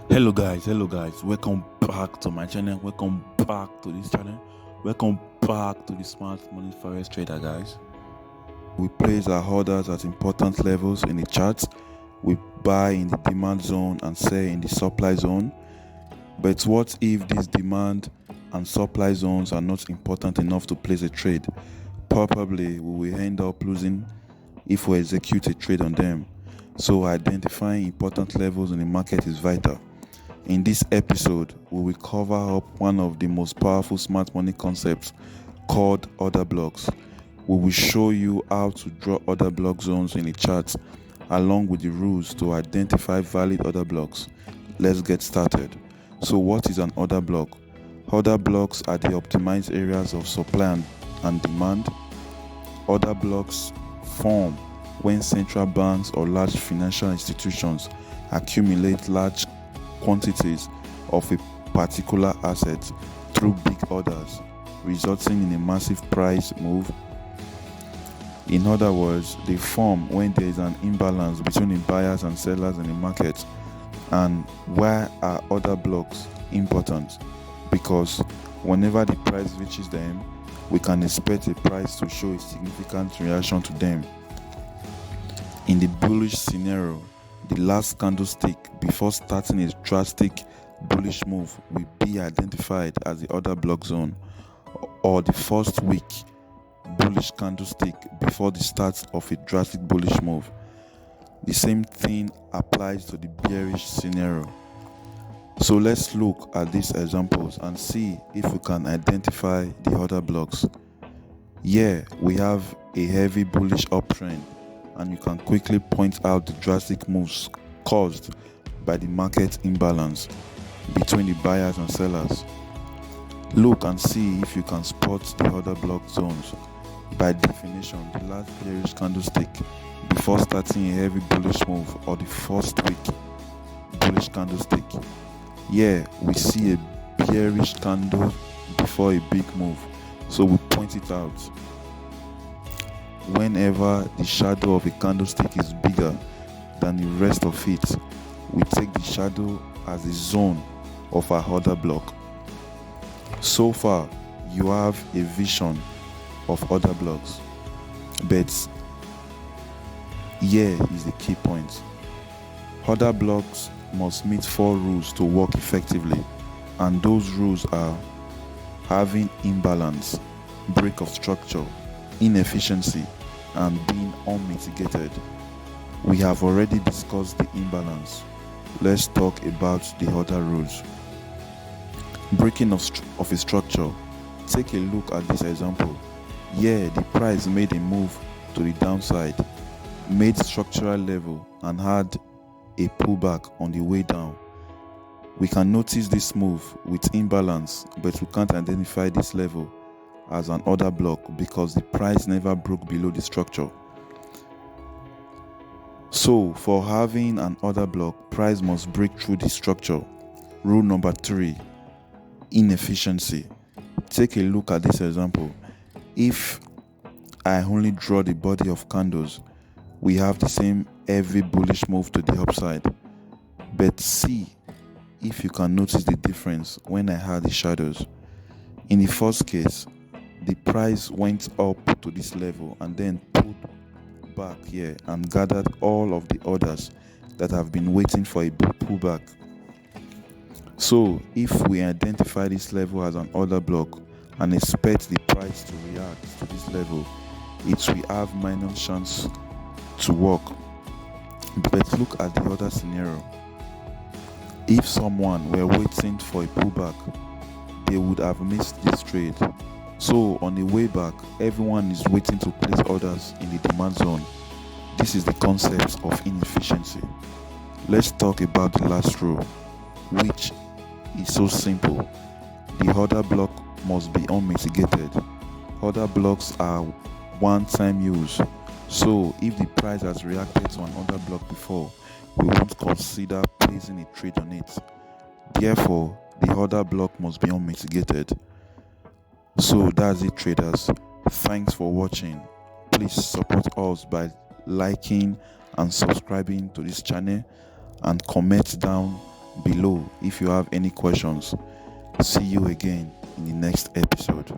Hello guys, welcome back to my channel, welcome back to this channel, welcome back to the Smart Money Forex Trader, guys. We place our orders at important levels in the chart. We buy in the demand zone and sell in the supply zone. But what if these demand and supply zones are not important enough to place a trade? Probably we will end up losing if we execute a trade on them. So identifying important levels in the market is vital. In this episode, we will cover up one of the most powerful smart money concepts called order blocks. We will show you how to draw order block zones in the chart along with the rules to identify valid order blocks. Let's get started. So what is an order block? Order blocks are the optimized areas of supply and demand. Order blocks form when central banks or large financial institutions accumulate large quantities of a particular asset through big orders, resulting in a massive price move. In other words, they form when there is an imbalance between the buyers and sellers in the market. And why are order blocks important? Because whenever the price reaches them, we can expect a price to show a significant reaction to them. In the bullish scenario, the last candlestick before starting a drastic bullish move will be identified as the order block zone, or the first weak bullish candlestick before the start of a drastic bullish move. The same thing applies to the bearish scenario. So let's look at these examples and see if we can identify the order blocks. Here we have a heavy bullish uptrend, and you can quickly point out the drastic moves caused by the market imbalance between the buyers and sellers. Look and see if you can spot the order block zones. By definition, the last bearish candlestick before starting a heavy bullish move, or the first weak bullish candlestick. Here we see a bearish candle before a big move, so we point it out. Whenever the shadow of a candlestick is bigger than the rest of it, we take the shadow as a zone of our order block. So far, you have a vision of order blocks, but here is the key point. Order blocks must meet 4 rules to work effectively, and those rules are having imbalance, break of structure, inefficiency, and being unmitigated. We have already discussed the imbalance. Let's talk about the other rules. Breaking of a structure. Take a look at this example. Here, the price made a move to the downside, made structural level, and had a pullback on the way down. We can notice this move with imbalance, but we can't identify this level as an order block because the price never broke below the structure. So for having an order block, price must break through the structure. Rule number 3, inefficiency. Take a look at this example. If I only draw the body of candles, we have the same heavy bullish move to the upside. But see if you can notice the difference when I had the shadows. In the first case, the price went up to this level and then pulled back here and gathered all of the orders that have been waiting for a pullback. So if we identify this level as an order block and expect the price to react to this level, it will have minor chance to work. But look at the other scenario. If someone were waiting for a pullback, they would have missed this trade. So on the way back, everyone is waiting to place orders in the demand zone. This is the concept of inefficiency. Let's talk about the last rule, which is so simple. The order block must be unmitigated. Order blocks are one-time use. So if the price has reacted to an order block before, we won't consider placing a trade on it. Therefore, the order block must be unmitigated. So that's it, traders. Thanks for watching. Please support us by liking and subscribing to this channel, and comment down below if you have any questions. See you again in the next episode.